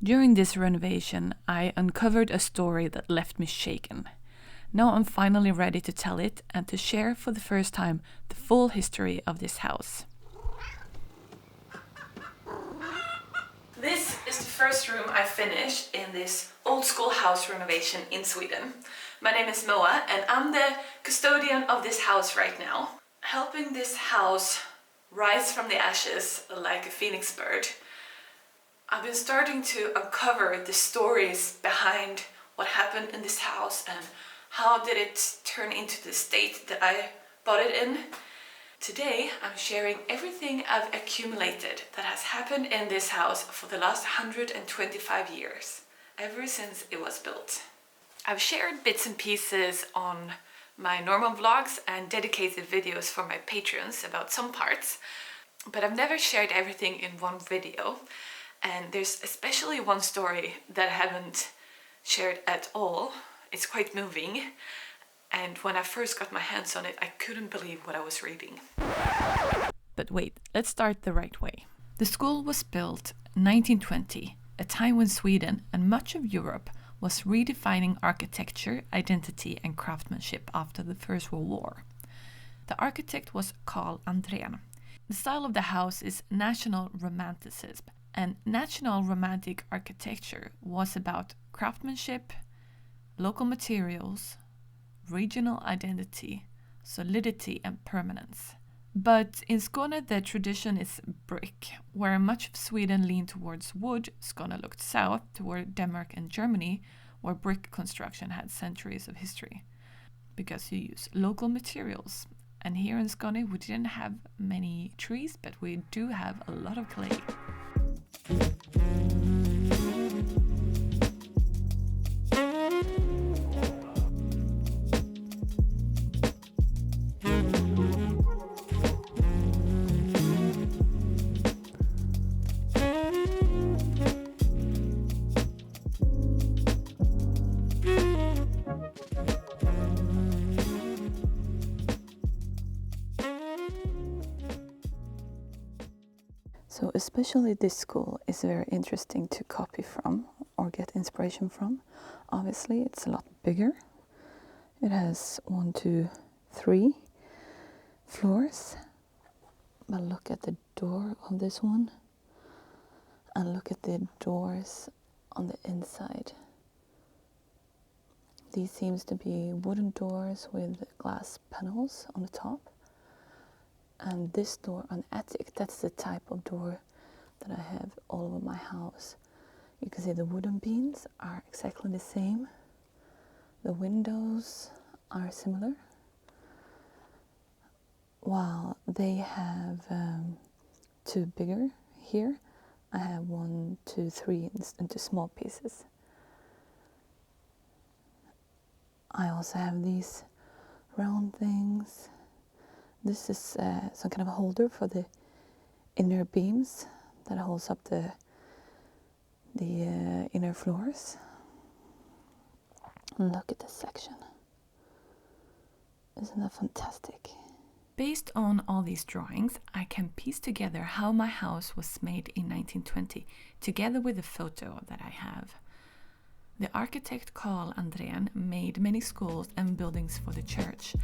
During this renovation, I uncovered a story that left me shaken. Now I'm finally ready to tell it and to share for the first time the full history of this house. This is the first room I finished in this old schoolhouse renovation in Sweden. My name is Moa and I'm the custodian of this house right now, helping this house rise from the ashes like a phoenix bird. I've been starting to uncover the stories behind what happened in this house and how did it turn into the state that I bought it in. Today I'm sharing everything I've accumulated that has happened in this house for the last 125 years, ever since it was built. I've shared bits and pieces on my normal vlogs and dedicated videos for my patrons about some parts, but I've never shared everything in one video. And there's especially one story that I haven't shared at all. It's quite moving. And when I first got my hands on it, I couldn't believe what I was reading. But wait, let's start the right way. The school was built 1920, a time when Sweden and much of Europe was redefining architecture, identity and craftsmanship after the First World War. The architect was Carl Andrén. The style of the house is National Romanticism, and National Romantic architecture was about craftsmanship, local materials, regional identity, solidity and permanence. But in Skåne the tradition is brick, where much of Sweden leaned towards wood. Skåne looked south toward Denmark and Germany, where brick construction had centuries of history, because you use local materials. And here in Skåne we didn't have many trees, but we do have a lot of clay. So especially this school is very interesting to copy from or get inspiration from. Obviously it's a lot bigger. It has 1, 2, 3 floors. But look at the door of this one. And look at the doors on the inside. These seems to be wooden doors with glass panels on the top. And this door on the attic, that's the type of door that I have all over my house. You can see the wooden beams are exactly the same. The windows are similar. While they have 2 bigger here, I have 1, 2, 3 into small pieces. I also have these round things. This is some kind of a holder for the inner beams that holds up the inner floors. And look at this section. Isn't that fantastic? Based on all these drawings, I can piece together how my house was made in 1920, together with a photo that I have. The architect Carl Andrén made many schools and buildings for the church.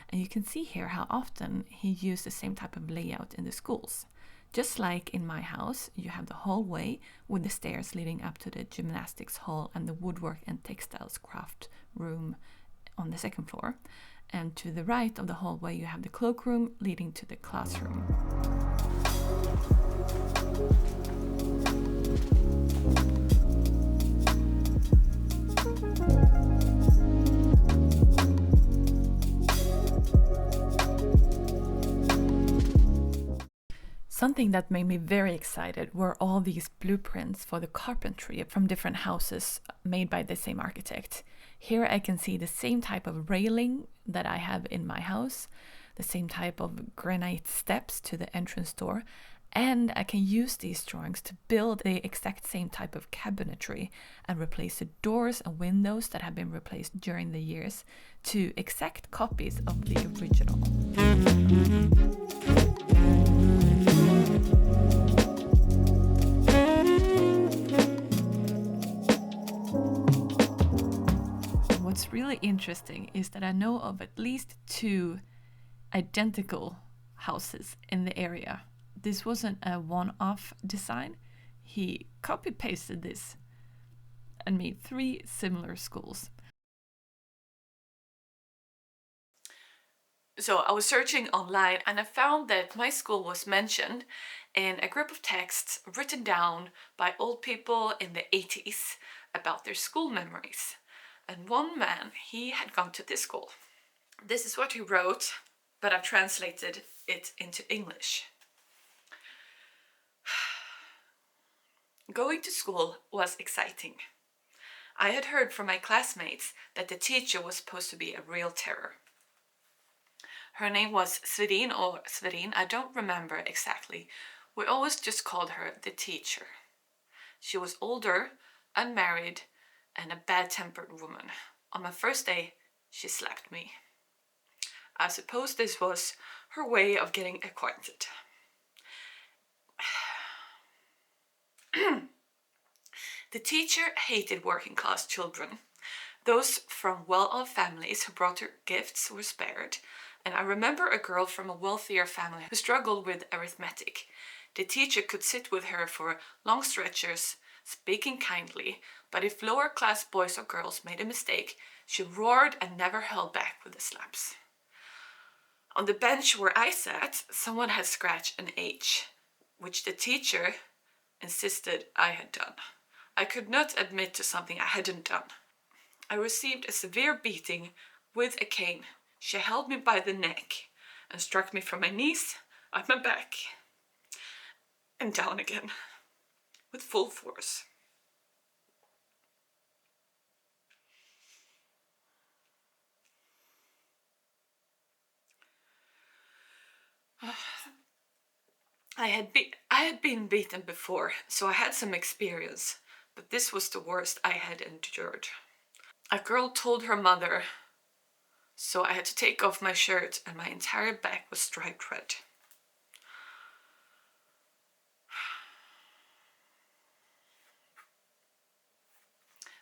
And you can see here how often he used the same type of layout in the schools. Just like in my house, you have the hallway with the stairs leading up to the gymnastics hall and the woodwork and textiles craft room on the second floor. And to the right of the hallway you have the cloakroom leading to the classroom. Something that made me very excited were all these blueprints for the carpentry from different houses made by the same architect. Here I can see the same type of railing that I have in my house, the same type of granite steps to the entrance door, And I can use these drawings to build the exact same type of cabinetry and replace the doors and windows that have been replaced during the years to exact copies of the original. What's really interesting is that I know of at least 2 identical houses in the area. This wasn't a one-off design. He copy-pasted this and made 3 similar schools. So I was searching online and I found that my school was mentioned in a group of texts written down by old people in the 80s about their school memories. And one man, he had gone to this school. This is what he wrote, but I've translated it into English. Going to school was exciting. I had heard from my classmates that the teacher was supposed to be a real terror. Her name was Swedin or Svedin, I don't remember exactly. We always just called her the teacher. She was older, unmarried, and a bad-tempered woman. On my first day, she slapped me. I suppose this was her way of getting acquainted. The teacher hated working-class children. Those from well-off families who brought her gifts were spared, and I remember a girl from a wealthier family who struggled with arithmetic. The teacher could sit with her for long stretches, speaking kindly, but if lower-class boys or girls made a mistake, she roared and never held back with the slaps. On the bench where I sat, someone had scratched an H, which the teacher insisted I had done. I could not admit to something I hadn't done. I received a severe beating with a cane. She held me by the neck and struck me from my knees, up my back, and down again, with full force. I had been beaten before, so I had some experience, but this was the worst I had endured. A girl told her mother, so I had to take off my shirt and my entire back was striped red.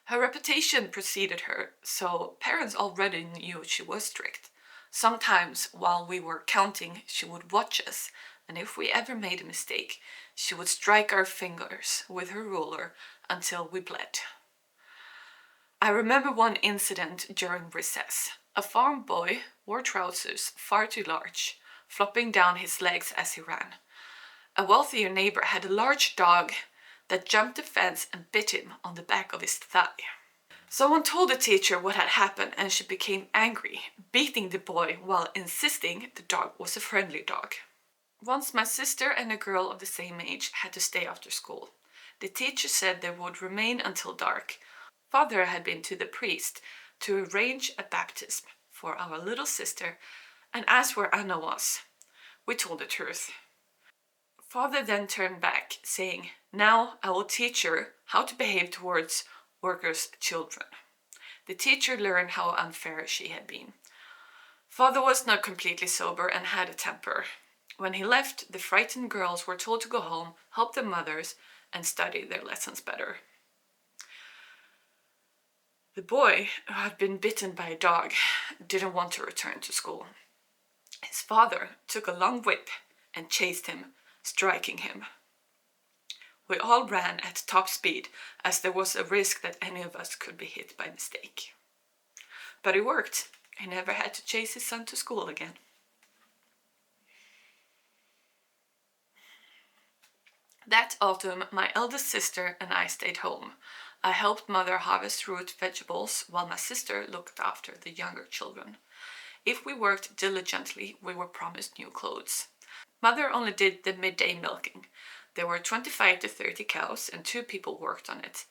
Her reputation preceded her, so parents already knew she was strict. Sometimes while we were counting, she would watch us, and if we ever made a mistake, she would strike our fingers with her ruler until we bled. I remember one incident during recess. A farm boy wore trousers far too large, flopping down his legs as he ran. A wealthier neighbor had a large dog that jumped the fence and bit him on the back of his thigh. Someone told the teacher what had happened and she became angry, beating the boy while insisting the dog was a friendly dog. Once my sister and a girl of the same age had to stay after school. The teacher said they would remain until dark. Father had been to the priest to arrange a baptism for our little sister and asked where Anna was. We told the truth. Father then turned back, saying, "Now I will teach her how to behave towards workers' children." The teacher learned how unfair she had been. Father was not completely sober and had a temper. When he left, the frightened girls were told to go home, help their mothers, and study their lessons better. The boy, who had been bitten by a dog, didn't want to return to school. His father took a long whip and chased him, striking him. We all ran at top speed, as there was a risk that any of us could be hit by mistake. But it worked. He never had to chase his son to school again. That autumn, my eldest sister and I stayed home. I helped mother harvest root vegetables while my sister looked after the younger children. If we worked diligently, we were promised new clothes. Mother only did the midday milking. There were 25 to 30 cows and 2 people worked on it.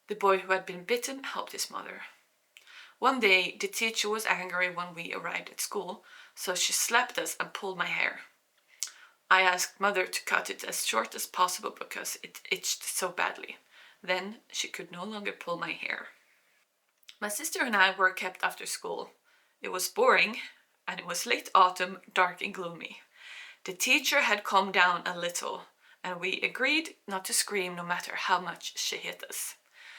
The boy who had been bitten helped his mother. One day, the teacher was angry when we arrived at school, so she slapped us and pulled my hair. I asked Mother to cut it as short as possible because it itched so badly. Then she could no longer pull my hair. My sister and I were kept after school. It was boring, and it was late autumn, dark and gloomy. The teacher had calmed down a little, and we agreed not to scream no matter how much she hit us.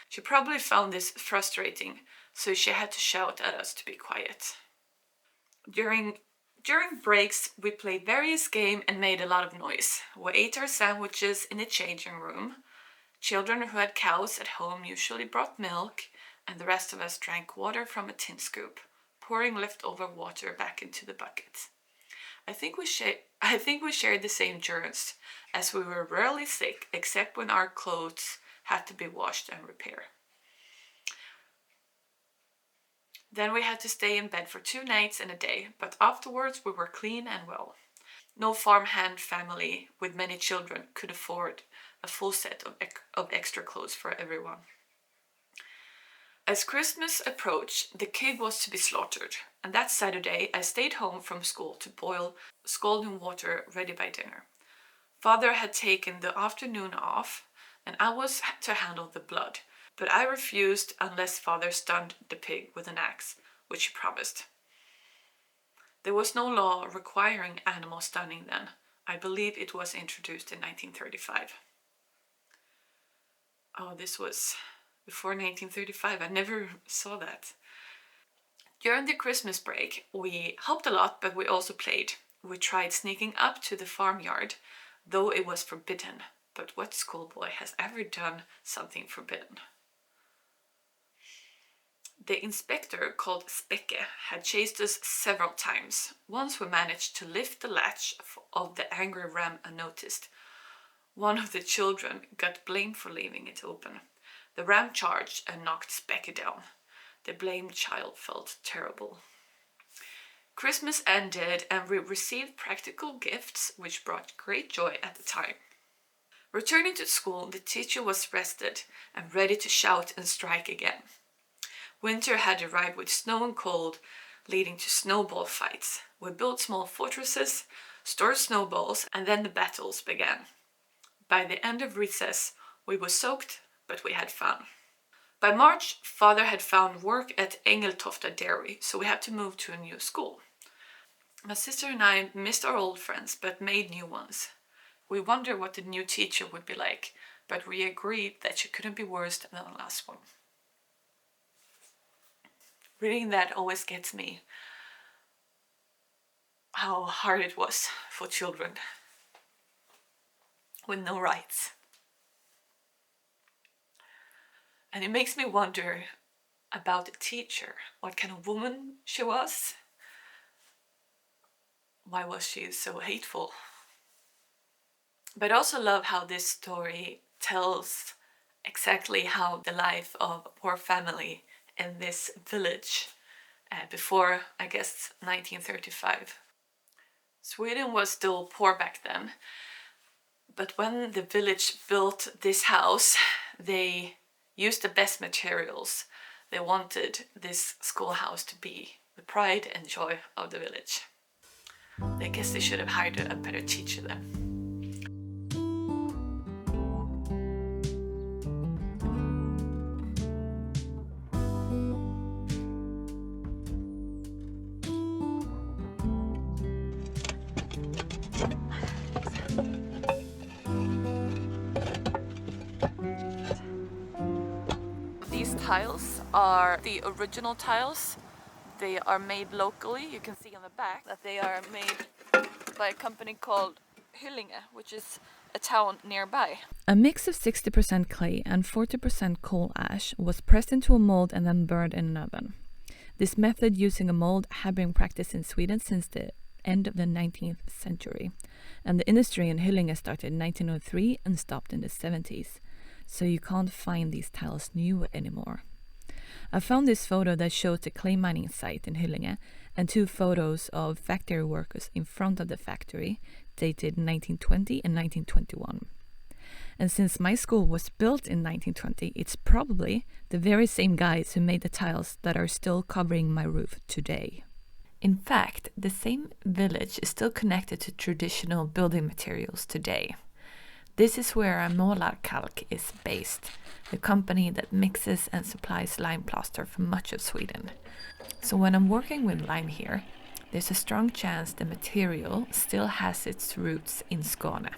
She probably found this frustrating, so she had to shout at us to be quiet. During breaks, we played various games and made a lot of noise. We ate our sandwiches in the changing room. Children who had cows at home usually brought milk, and the rest of us drank water from a tin scoop, pouring leftover water back into the bucket. I think we shared the same germs, as we were rarely sick except when our clothes had to be washed and repaired. Then we had to stay in bed for 2 nights and a day, but afterwards we were clean and well. No farmhand family with many children could afford a full set of extra clothes for everyone. As Christmas approached, the kid was to be slaughtered, and that Saturday I stayed home from school to boil scalding water ready by dinner. Father had taken the afternoon off, and I was to handle the blood, but I refused unless Father stunned the pig with an axe, which he promised. There was no law requiring animal stunning then. I believe it was introduced in 1935. Oh, this was before 1935. I never saw that. During the Christmas break, we helped a lot, but we also played. We tried sneaking up to the farmyard, though it was forbidden. But what schoolboy has ever done something forbidden? The inspector, called Spekke, had chased us several times. Once we managed to lift the latch of the angry ram unnoticed. One of the children got blamed for leaving it open. The ram charged and knocked Spekke down. The blamed child felt terrible. Christmas ended and we received practical gifts which brought great joy at the time. Returning to school, the teacher was rested and ready to shout and strike again. Winter had arrived with snow and cold, leading to snowball fights. We built small fortresses, stored snowballs, and then the battles began. By the end of recess, we were soaked, but we had fun. By March, Father had found work at Engeltofta Dairy, so we had to move to a new school. My sister and I missed our old friends, but made new ones. We wondered what the new teacher would be like, but we agreed that she couldn't be worse than the last one. Reading that always gets me how hard it was for children with no rights. And it makes me wonder about the teacher, what kind of woman she was. Why was she so hateful? But I also love how this story tells exactly how the life of a poor family in this village before, I guess, 1935. Sweden was still poor back then, but when the village built this house, they used the best materials. They wanted this schoolhouse to be the pride and joy of the village. I guess they should have hired a better teacher then. These tiles are the original tiles. They are made locally. You can see on the back that they are made by a company called Hyllinge, which is a town nearby. A mix of 60% clay and 40% coal ash was pressed into a mold and then burned in an oven. This method using a mold had been practiced in Sweden since the end of the 19th century, and the industry in Hyllinge started in 1903 and stopped in the 70s, so you can't find these tiles new anymore. I found this photo that shows the clay mining site in Hyllinge and 2 photos of factory workers in front of the factory dated 1920 and 1921. And since my school was built in 1920, it's probably the very same guys who made the tiles that are still covering my roof today. In fact, the same village is still connected to traditional building materials today. This is where Målarkalk is based, the company that mixes and supplies lime plaster for much of Sweden. So when I'm working with lime here, there's a strong chance the material still has its roots in Skåne.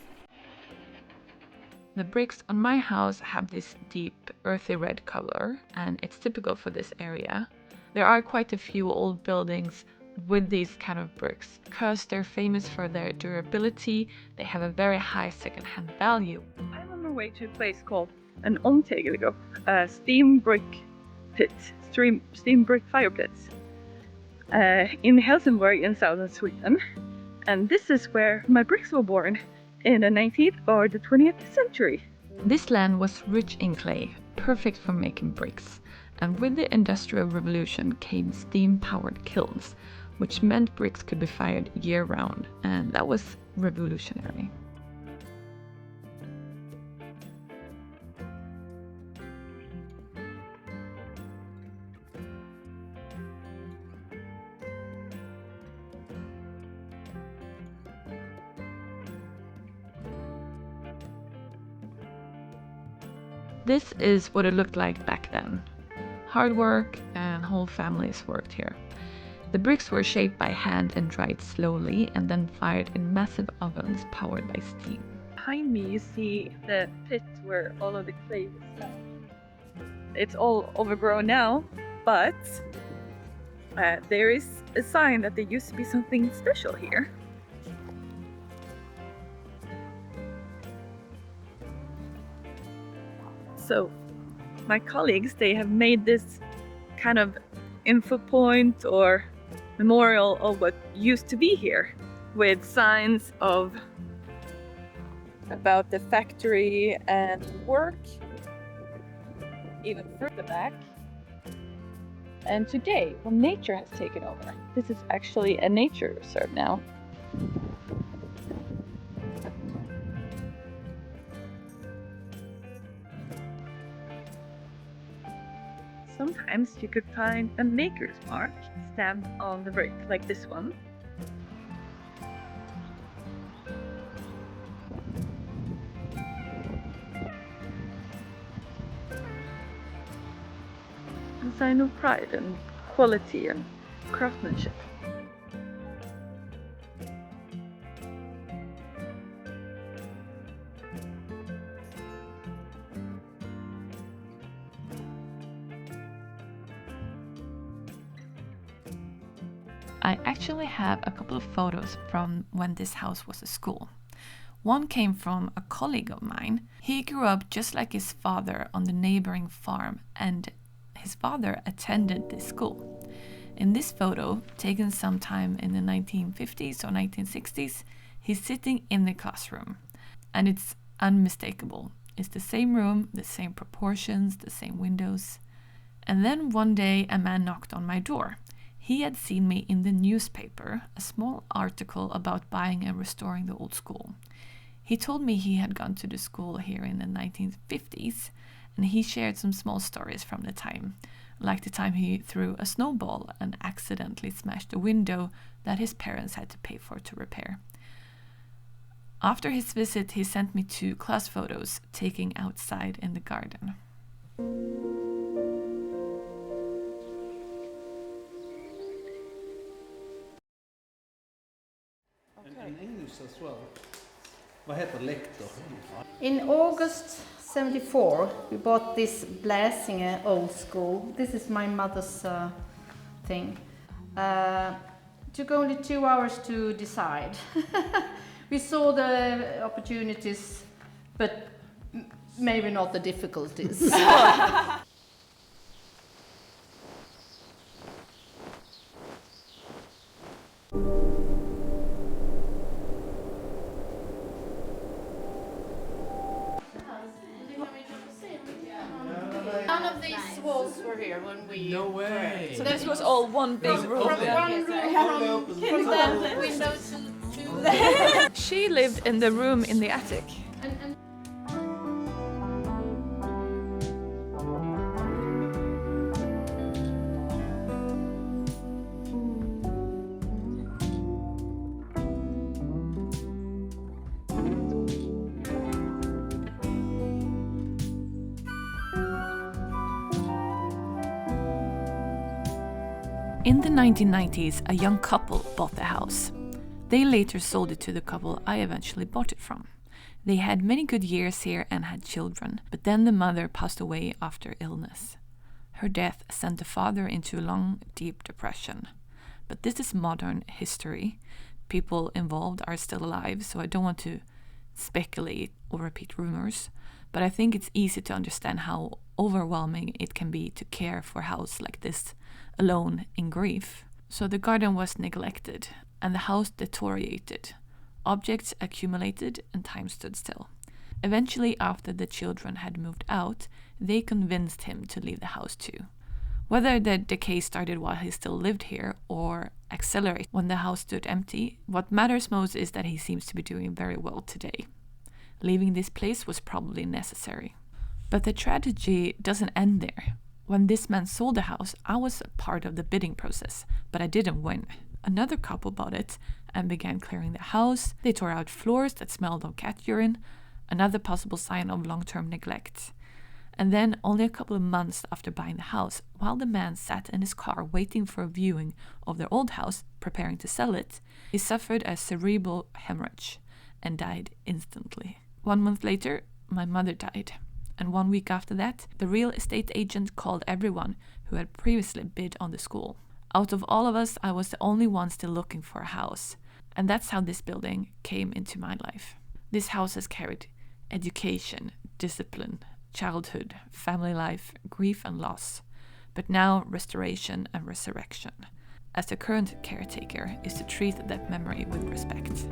The bricks on my house have this deep earthy red color, and it's typical for this area. There are quite a few old buildings with these kind of bricks because they're famous for their durability. They have a very high second-hand value. I'm on my way to a place called an omtegel, a steam brick pit, steam brick fire pits in Helsingborg in southern Sweden. And this is where my bricks were born in the 19th or the 20th century. This land was rich in clay, perfect for making bricks. And with the Industrial Revolution came steam-powered kilns, which meant bricks could be fired year-round, and that was revolutionary. This is what it looked like back then. Hard work, and whole families worked here. The bricks were shaped by hand and dried slowly and then fired in massive ovens powered by steam. Behind me you see the pit where all of the clay was found. It's all overgrown now, but there is a sign that there used to be something special here. So my colleagues, they have made this kind of info point or memorial of what used to be here, with signs about the factory and work, even further back. And today, when nature has taken over, this is actually a nature reserve now. Sometimes you could find a maker's mark stamped on the brick, like this one. A sign of pride and quality and craftsmanship. I actually have a couple of photos from when this house was a school. One came from a colleague of mine. He grew up just like his father on the neighboring farm, and his father attended this school. In this photo, taken sometime in the 1950s or 1960s, he's sitting in the classroom, and it's unmistakable. It's the same room, the same proportions, the same windows. And then one day a man knocked on my door. He had seen me in the newspaper, a small article about buying and restoring the old school. He told me he had gone to the school here in the 1950s, and he shared some small stories from the time, like the time he threw a snowball and accidentally smashed a window that his parents had to pay for to repair. After his visit, he sent me 2 class photos taken outside in the garden. In English as well. Vad heter lektor? In August 74, we bought this Bläsinge old school. This is my mother's thing. Took only 2 hours to decide. We saw the opportunities, but maybe not the difficulties. None of these walls were here when we... No way! So this was all one big room. From one room, from that window to... She lived in the room in the attic. and In the 1990s, a young couple bought the house. They later sold it to the couple I eventually bought it from. They had many good years here and had children, but then the mother passed away after illness. Her death sent the father into a long, deep depression. But this is modern history. People involved are still alive, so I don't want to speculate or repeat rumors, but I think it's easy to understand how overwhelming it can be to care for a house like this, alone in grief. So the garden was neglected, and the house deteriorated. Objects accumulated, and time stood still. Eventually, after the children had moved out, they convinced him to leave the house too. Whether the decay started while he still lived here or accelerated when the house stood empty, what matters most is that he seems to be doing very well today. Leaving this place was probably necessary. But the tragedy doesn't end there. When this man sold the house, I was a part of the bidding process, but I didn't win. Another couple bought it and began clearing the house. They tore out floors that smelled of cat urine, another possible sign of long-term neglect. And then, only a couple of months after buying the house, while the man sat in his car waiting for a viewing of their old house, preparing to sell it, he suffered a cerebral hemorrhage and died instantly. 1 month later, my mother died. And 1 week after that, the real estate agent called everyone who had previously bid on the school. Out of all of us, I was the only one still looking for a house. And that's how this building came into my life. This house has carried education, discipline, childhood, family life, grief and loss, but now restoration and resurrection, as the current caretaker is to treat that memory with respect.